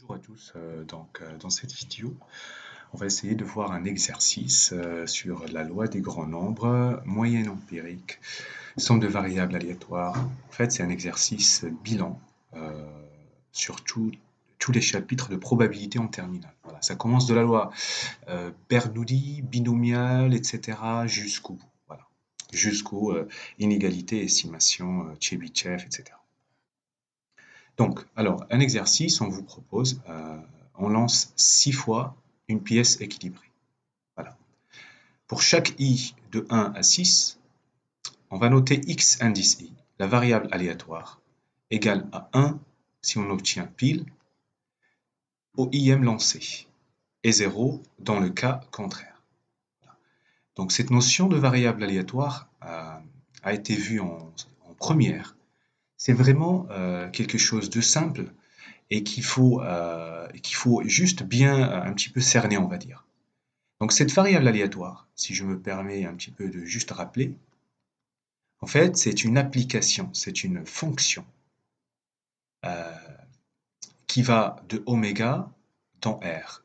Bonjour à tous, dans cette vidéo, on va essayer de voir un exercice sur la loi des grands nombres, moyenne empirique, somme de variables aléatoires. En fait, c'est un exercice bilan euh, sur tous les chapitres de probabilité en terminale. Voilà, ça commence de la loi Bernoulli, binomiale, etc. jusqu'au bout. Voilà, jusqu'aux inégalités, estimations, Chebyshev, etc. Donc, alors, un exercice, on vous propose, on lance 6 fois une pièce équilibrée. Voilà. Pour chaque i de 1 à 6, on va noter x indice i, la variable aléatoire, égale à 1 si on obtient pile au ième lancé, et 0 dans le cas contraire. Donc, cette notion de variable aléatoire a été vue en première. C'est vraiment quelque chose de simple et qu'il faut juste bien un petit peu cerner, on va dire. Donc cette variable aléatoire, si je me permets un petit peu de juste rappeler, en fait c'est une application, c'est une fonction euh, qui va de oméga dans R.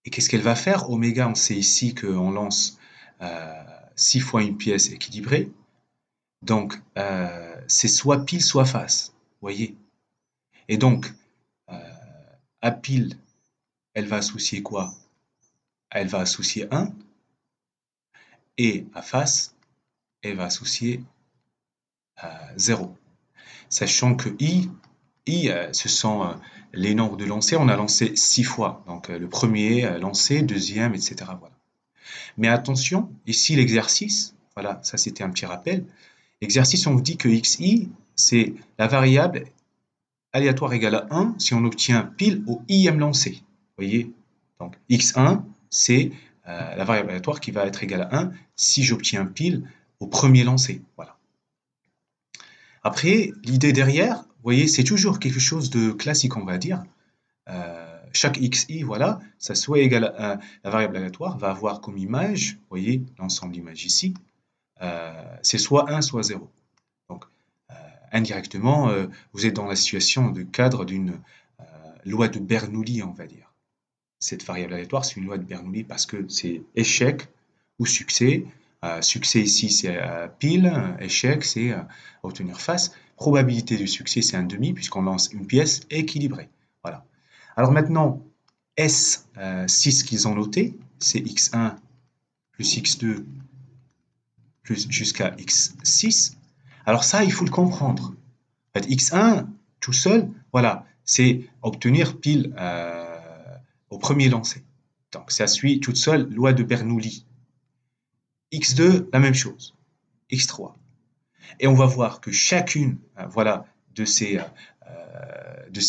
Et qu'est-ce qu'elle va faire? Oméga, on sait ici qu'on lance 6 fois une pièce équilibrée, donc c'est soit pile soit face, vous voyez. Et donc euh, à pile, elle va associer quoi? Elle va associer 1, et à face, elle va associer 0. Sachant que i ce sont les nombres de lancers. On a lancé 6 fois. Donc le premier lancé, deuxième, etc. Voilà. Mais attention, ici l'exercice, voilà, ça c'était un petit rappel. L'exercice, on vous dit que xi, c'est la variable aléatoire égale à 1 si on obtient pile au ième lancé. Vous voyez? Donc x1, c'est la variable aléatoire qui va être égale à 1 si j'obtiens pile au premier lancé. Voilà. Après, l'idée derrière, vous voyez, c'est toujours quelque chose de classique, on va dire. Chaque xi, voilà, ça soit égal à la variable aléatoire, va avoir comme image, vous voyez, l'ensemble d'images ici, c'est soit 1, soit 0. Donc, indirectement, vous êtes dans la situation de cadre d'une loi de Bernoulli, on va dire. Cette variable aléatoire, c'est une loi de Bernoulli parce que c'est échec ou succès. Succès ici, c'est pile. Échec, c'est obtenir face. Probabilité du succès, c'est un demi, puisqu'on lance une pièce équilibrée. Voilà. Alors maintenant, S6 qu'ils ont noté, c'est x1 plus x2 plus jusqu'à x6. Alors ça, il faut le comprendre. En fait, x1, tout seul, voilà, c'est obtenir pile au premier lancer. Donc ça suit toute seule loi de Bernoulli. x2, la même chose. x3. Et on va voir que chacune voilà, de ces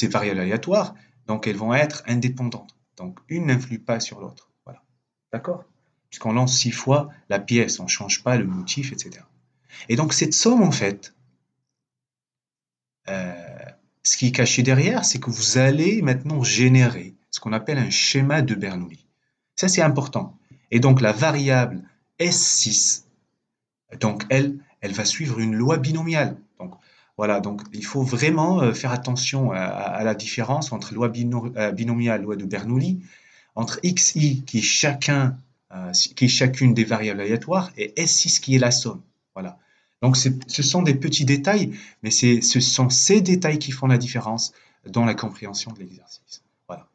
variables aléatoires, donc elles vont être indépendantes. Donc une n'influe pas sur l'autre. Voilà. D'accord? Puisqu'on lance 6 fois la pièce, on ne change pas le motif, etc. Et donc cette somme, en fait, ce qui est caché derrière, c'est que vous allez maintenant générer ce qu'on appelle un schéma de Bernoulli. Ça, c'est important. Et donc la variable S6, donc elle va suivre une loi binomiale. Donc voilà, donc il faut vraiment faire attention à la différence entre loi binomiale, loi de Bernoulli, entre xi qui est chacune des variables aléatoires et S6 qui est la somme. Voilà. Donc ce sont des petits détails, mais ce sont ces détails qui font la différence dans la compréhension de l'exercice. Voilà.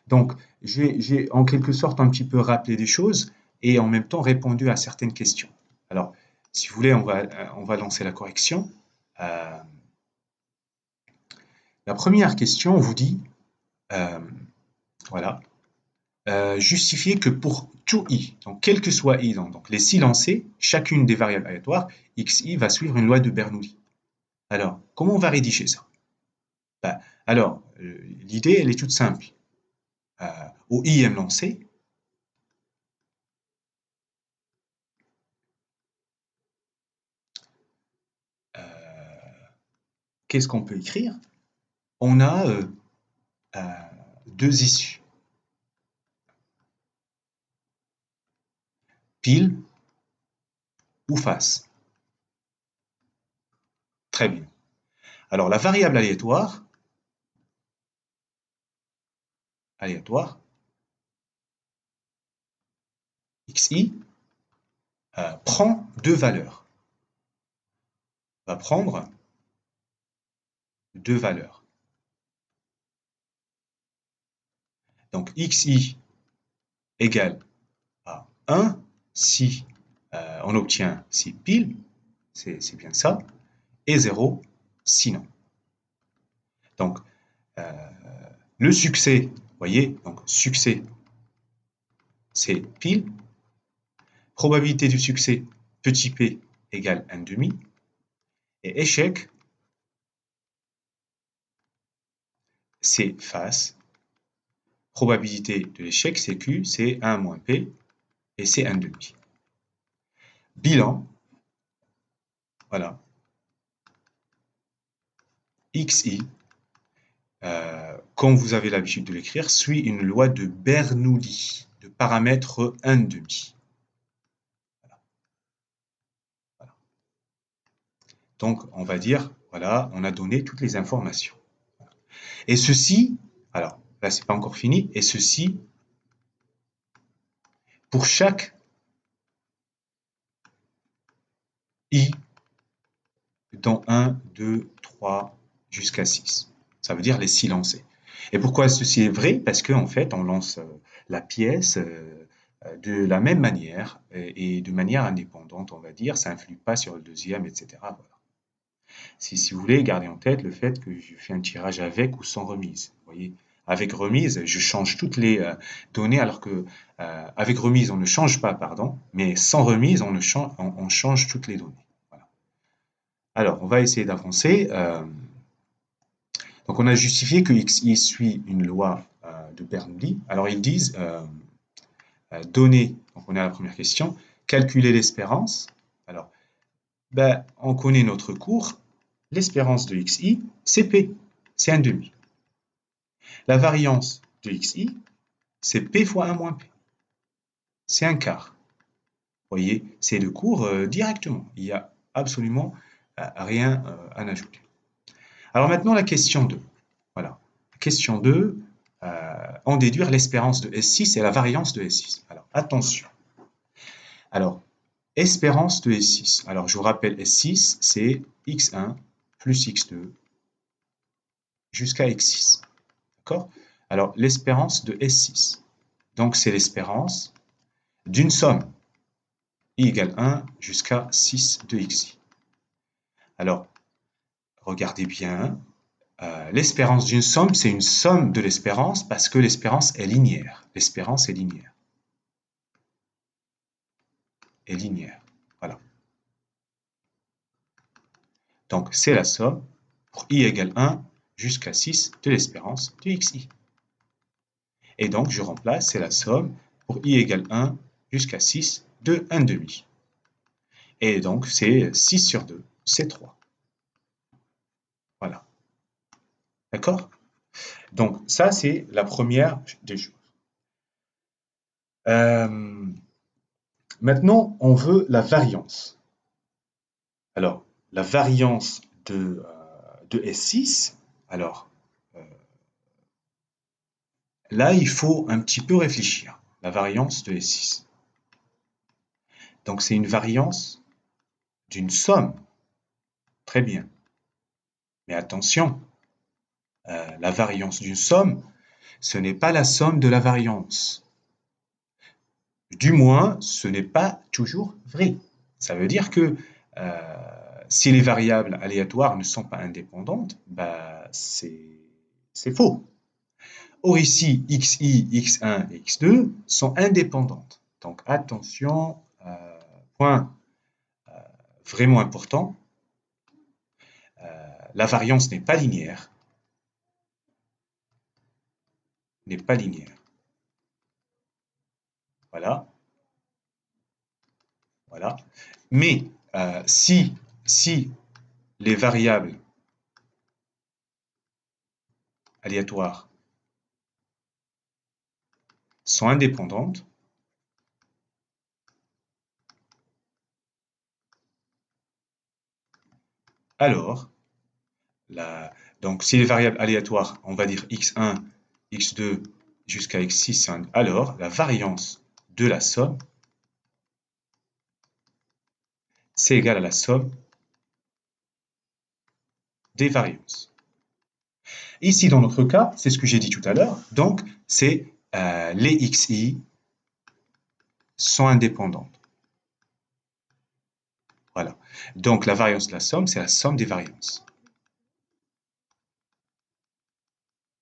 Donc j'ai en quelque sorte un petit peu rappelé des choses et en même temps répondu à certaines questions. Alors, si vous voulez, on va lancer la correction. Euh, la première question, on vous dit, euh, voilà, justifier que pour tout i, donc quel que soit i, donc les 6 lancés, chacune des variables aléatoires, xi va suivre une loi de Bernoulli. Alors, comment on va rédiger ça? Ben, alors, l'idée, elle est toute simple. Euh, au ième lancé, qu'est-ce qu'on peut écrire? On a euh, deux issues, pile ou face. Très bien. Alors, la variable aléatoire, aléatoire, xi, prend deux valeurs. Va prendre deux valeurs. Donc xi égale à 1 si on obtient si pile, c'est bien ça, et 0 sinon. Donc le succès, vous voyez, donc succès c'est pile, probabilité du succès petit p égale 1,5, et échec c'est face, probabilité de l'échec c'est q, c'est 1 moins p, et c'est 1,5. Bilan, voilà, xi, comme vous avez l'habitude de l'écrire, suit une loi de Bernoulli, de paramètre 1,5. Voilà. Donc, on va dire, voilà, on a donné toutes les informations. Et ceci, alors, là, c'est pas encore fini, et ceci, pour chaque i dans 1, 2, 3, jusqu'à 6. Ça veut dire les silencés. Et pourquoi ceci est vrai? Parce qu'en fait, on lance la pièce de la même manière et de manière indépendante, on va dire. Ça n'influe pas sur le deuxième, etc. Voilà. Si vous voulez, gardez en tête le fait que je fais un tirage avec ou sans remise. Vous voyez, avec remise, je change toutes les données, alors que avec remise, on ne change pas, pardon, mais sans remise, on change toutes les données. Voilà. Alors, on va essayer d'avancer. Donc, on a justifié que xi suit une loi de Bernoulli. Alors, ils disent donner, donc on est à la première question, calculer l'espérance. Alors, ben, on connaît notre cours, l'espérance de xi, c'est p, c'est 1,5. La variance de xi, c'est p fois 1 moins p, c'est un quart. Vous voyez, c'est le cours directement. Il n'y a absolument rien à ajouter. Alors maintenant, la question 2. Voilà. Question 2, en déduire l'espérance de S6 et la variance de S6. Alors, attention. Alors, espérance de S6. Alors, je vous rappelle, S6, c'est x1 plus x2 jusqu'à x6. D'accord? Alors, l'espérance de S6. Donc, c'est l'espérance d'une somme i égale 1 jusqu'à 6 de xi. Alors, regardez bien, l'espérance d'une somme, c'est une somme de l'espérance parce que l'espérance est linéaire. L'espérance est linéaire. Est linéaire. Voilà. Donc, c'est la somme pour i égale 1 jusqu'à 6 de l'espérance de xi. Et donc, je remplace, c'est la somme pour i égale 1 jusqu'à 6 de 1,5. Et donc, c'est 6 sur 2, c'est 3. Voilà. D'accord? Donc, ça, c'est la première des choses. Maintenant, on veut la variance. Alors, la variance de S6, alors, là, il faut un petit peu réfléchir. La variance de S6. Donc, c'est une variance d'une somme. Très bien. Mais attention, la variance d'une somme, ce n'est pas la somme de la variance. Du moins, ce n'est pas toujours vrai. Ça veut dire que si les variables aléatoires ne sont pas indépendantes, bah, c'est faux. Or ici, xi, x1 et x2 sont indépendantes. Donc attention, point vraiment important, la variance n'est pas linéaire. N'est pas linéaire. Voilà. Voilà. Mais si les variables aléatoires sont indépendantes, alors, donc si les variables aléatoires, on va dire x1, x2 jusqu'à x6, alors la variance de la somme, c'est égal à la somme des variances. Ici, dans notre cas, c'est ce que j'ai dit tout à l'heure, donc c'est les xi sont indépendantes. Voilà. Donc la variance de la somme, c'est la somme des variances.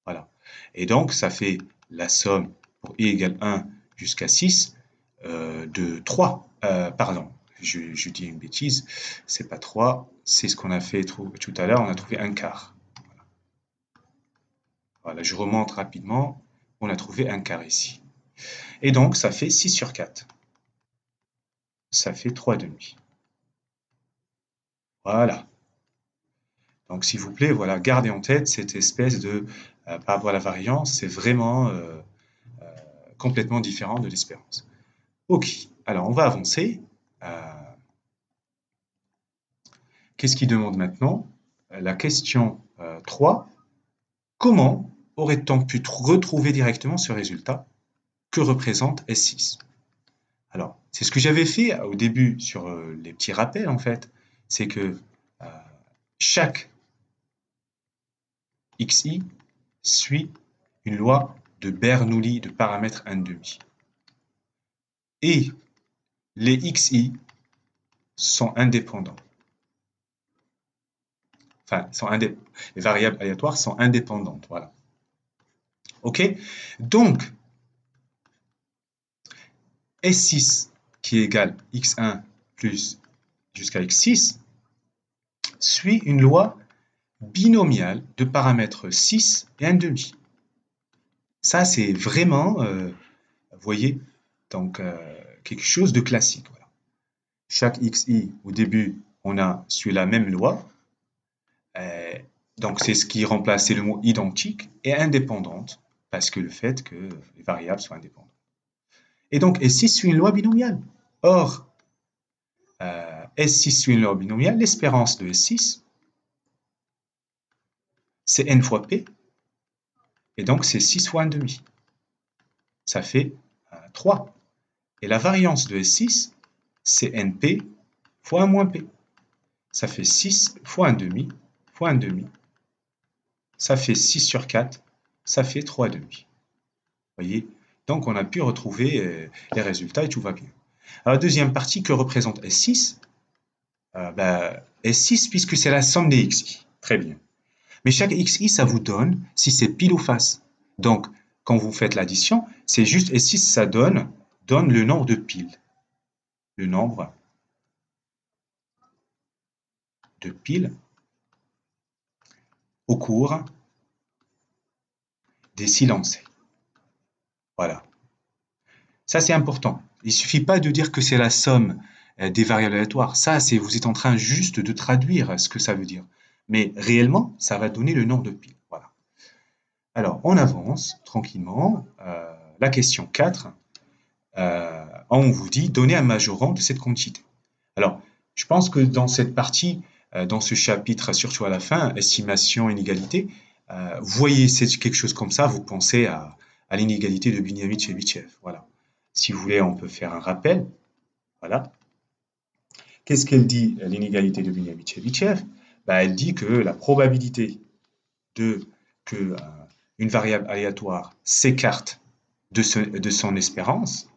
Voilà. Et donc, ça fait la somme pour i égale 1 jusqu'à 6 de 3. Pardon, je dis une bêtise, c'est pas 3, c'est ce qu'on a fait tout à l'heure, on a trouvé un quart. Voilà, je remonte rapidement, on a trouvé un quart ici. Et donc, ça fait 6 sur 4. Ça fait 3 demi. Voilà. Donc, s'il vous plaît, voilà, gardez en tête cette espèce de, par rapport à la variance, c'est vraiment complètement différent de l'espérance. Ok, alors on va avancer. Qu'est-ce qu'il demande maintenant? La question 3. Comment aurait-on pu retrouver directement ce résultat que représente S6? Alors, c'est ce que j'avais fait au début sur les petits rappels, en fait. C'est que chaque xi suit une loi de Bernoulli de paramètre 1,5. Et les xi sont indépendants. Enfin, les variables aléatoires sont indépendantes. Voilà. OK? Donc, S6 qui est égal x1 plus jusqu'à x6 suit une loi binomiale de paramètres 6 et 1,5. Ça, c'est vraiment, vous voyez, donc quelque chose de classique. Voilà. Chaque xi, au début, on a suivi la même loi. Donc, c'est ce qui remplaçait le mot identique et indépendante, parce que le fait que les variables soient indépendantes. Et donc, S6 suit une loi binomiale. Or, S6 suit une loi binomiale, l'espérance de S6, c'est n fois p, et donc c'est 6 fois 1,5. Ça fait 3. Et la variance de S6, c'est np fois 1 moins p. Ça fait 6 fois 1,5 fois 1,5. Ça fait 6 sur 4, ça fait 3,5. Vous voyez? Donc on a pu retrouver les résultats et tout va bien. Alors, la deuxième partie, que représente S6? S6, puisque c'est la somme des xi. Très bien. Mais chaque xi, ça vous donne si c'est pile ou face. Donc, quand vous faites l'addition, c'est juste S6, ça donne le nombre de piles. Le nombre de piles au cours des silencés. Voilà. Ça, c'est important. Il ne suffit pas de dire que c'est la somme des variables aléatoires. Ça, vous êtes en train juste de traduire ce que ça veut dire. Mais réellement, ça va donner le nombre de piles. Voilà. Alors, on avance tranquillement. La question 4, on vous dit, donnez un majorant de cette quantité. Alors, je pense que dans cette partie, dans ce chapitre, surtout à la fin, estimation, inégalité, vous voyez quelque chose comme ça, vous pensez à l'inégalité de Buniamid-Chebyshev. Voilà. Si vous voulez, on peut faire un rappel. Voilà. Qu'est-ce qu'elle dit, l'inégalité de Buniamid-Chebyshev? Elle dit que la probabilité que une variable aléatoire s'écarte de son espérance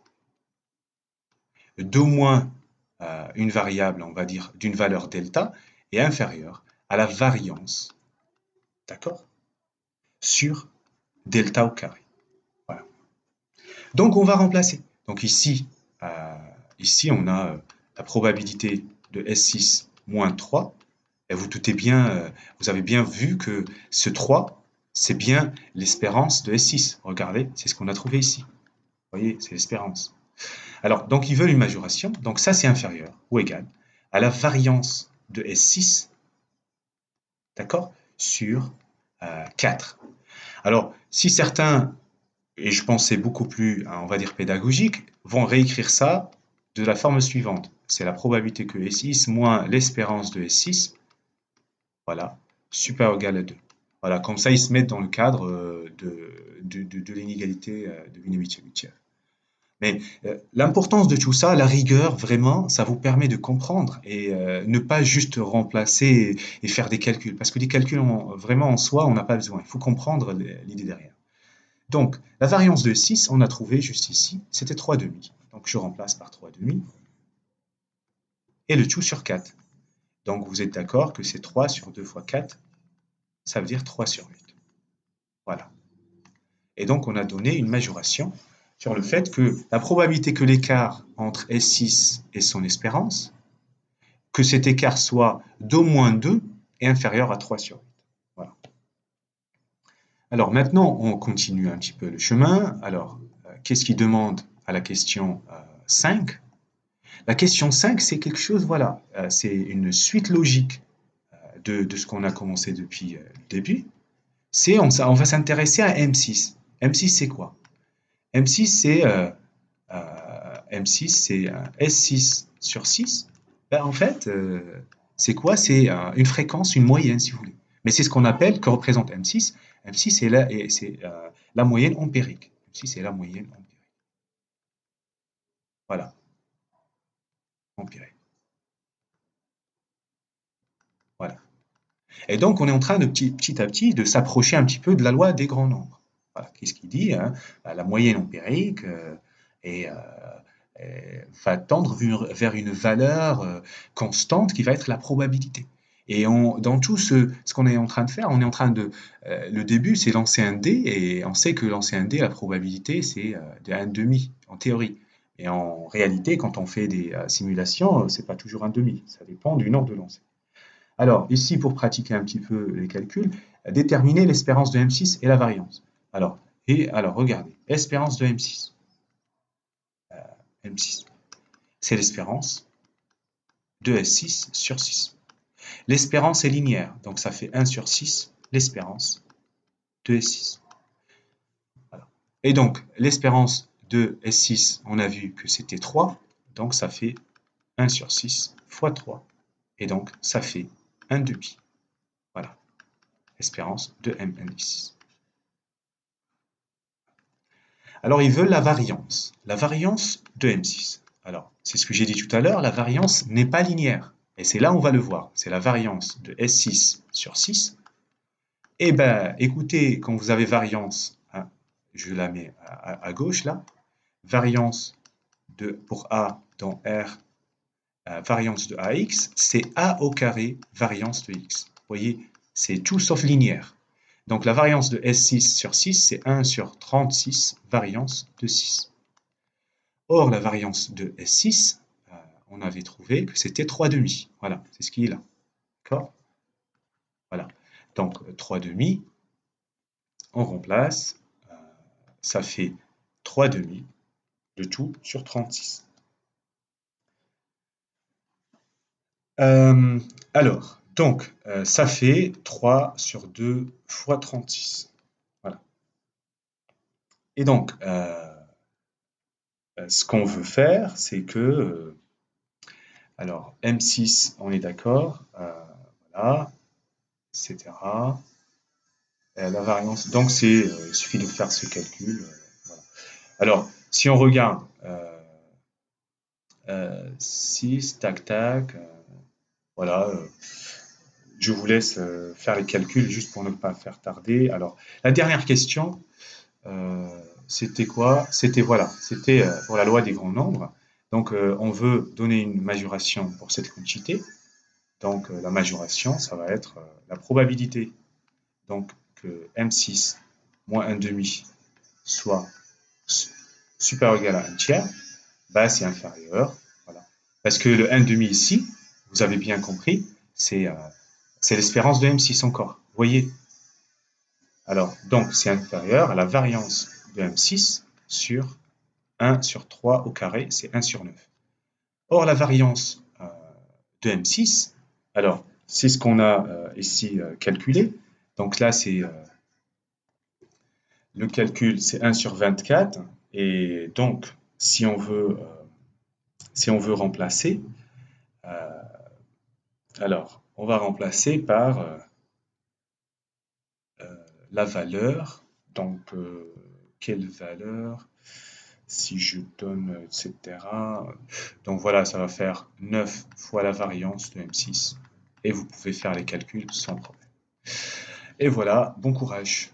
d'au moins une variable, on va dire, d'une valeur delta est inférieure à la variance, d'accord, sur delta au carré. Voilà. Donc, on va remplacer. Donc, ici, on a la probabilité de S6 moins 3. Et vous doutez bien, vous avez bien vu que ce 3, c'est bien l'espérance de S6. Regardez, c'est ce qu'on a trouvé ici. Vous voyez, c'est l'espérance. Alors, donc, ils veulent une majoration. Donc, ça, c'est inférieur ou égal à la variance de S6, d'accord, sur 4. Alors, si certains, et je pense que c'est beaucoup plus, on va dire, pédagogique, vont réécrire ça de la forme suivante. C'est la probabilité que S6 moins l'espérance de S6, voilà, supérieur ou égal à 2. Voilà, comme ça, ils se mettent dans le cadre de l'inégalité de Winowitz-Lutjev. Mais l'importance de tout ça, la rigueur, vraiment, ça vous permet de comprendre et ne pas juste remplacer et faire des calculs. Parce que des calculs, vraiment en soi, on n'a pas besoin. Il faut comprendre l'idée derrière. Donc, la variance de 6, on a trouvé juste ici, c'était 3 demi. Donc, je remplace par 3 demi. Et le tout sur 4. Donc, vous êtes d'accord que c'est 3 sur 2 fois 4, ça veut dire 3 sur 8. Voilà. Et donc, on a donné une majoration sur le fait que la probabilité que l'écart entre S6 et son espérance, que cet écart soit d'au moins 2 est inférieur à 3 sur 8. Voilà. Alors maintenant, on continue un petit peu le chemin. Alors, qu'est-ce qui demande à la question 5? La question 5, c'est quelque chose, voilà, c'est une suite logique de ce qu'on a commencé depuis le début. On va s'intéresser à M6. M6, c'est quoi? M6, c'est S6 sur 6. Ben, en fait, c'est quoi? C'est une fréquence, une moyenne, si vous voulez. Mais c'est ce qu'on appelle, que représente M6. M6, c'est la moyenne empirique. M6, c'est la moyenne empirique. Voilà, empirique. Voilà. Et donc, on est en train de petit à petit de s'approcher un petit peu de la loi des grands nombres. Voilà. Qu'est-ce qu'il dit, hein? La moyenne empirique est, va tendre vers une valeur constante qui va être la probabilité. Et dans tout ce qu'on est en train de faire, on est en train de... le début, c'est lancer un dé, et on sait que lancer un dé, la probabilité, c'est de 1,5, en théorie. Et en réalité, quand on fait des simulations, c'est pas toujours 1,5. Ça dépend du nombre de lancers. Alors, ici, pour pratiquer un petit peu les calculs, déterminer l'espérance de M6 et la variance. Alors, regardez, espérance de M6. M6, c'est l'espérance de S6 sur 6. L'espérance est linéaire, donc ça fait 1 sur 6, l'espérance de S6. Voilà. Et donc, l'espérance de S6, on a vu que c'était 3, donc ça fait 1 sur 6 fois 3. Et donc, ça fait 1 demi. Voilà, espérance de M6. Alors, ils veulent la variance de M6. Alors, c'est ce que j'ai dit tout à l'heure, la variance n'est pas linéaire. Et c'est là où on va le voir. C'est la variance de S6 sur 6. Eh bien, écoutez, quand vous avez variance, hein, je la mets à gauche là, variance pour A dans R, variance de AX, c'est A au carré variance de X. Vous voyez, c'est tout sauf linéaire. Donc la variance de S6 sur 6, c'est 1 sur 36 variance de 6. Or, la variance de S6, on avait trouvé que c'était 3 demi. Voilà, c'est ce qui est là. D'accord? Voilà. Donc 3 demi, on remplace, ça fait 3 demi de tout sur 36. Alors, donc, ça fait 3 sur 2 fois 36. Voilà. Et donc, ce qu'on veut faire, c'est que, alors, M6, on est d'accord, voilà, etc. La variance, donc il suffit de faire ce calcul. Voilà. Alors, si on regarde 6, tac, tac, voilà, je vous laisse faire les calculs juste pour ne pas faire tarder. Alors, la dernière question, c'était quoi? C'était voilà, c'était pour la loi des grands nombres. Donc, on veut donner une majoration pour cette quantité. Donc, la majoration, ça va être la probabilité donc que M6 moins 1 demi soit supérieur ou égal à 1 tiers, bah, c'est inférieur. Voilà. Parce que le 1 demi ici, vous avez bien compris, c'est l'espérance de M6 encore. Vous voyez? Alors, donc, c'est inférieur à la variance de M6 sur 1 sur 3 au carré, c'est 1 sur 9. Or, la variance de M6, alors, c'est ce qu'on a ici calculé. Donc là, c'est le calcul, c'est 1 sur 24. Et donc, si on veut remplacer, alors, on va remplacer par la valeur. Donc, quelle valeur? Si je donne, etc. Donc voilà, ça va faire 9 fois la variance de M6. Et vous pouvez faire les calculs sans problème. Et voilà, bon courage.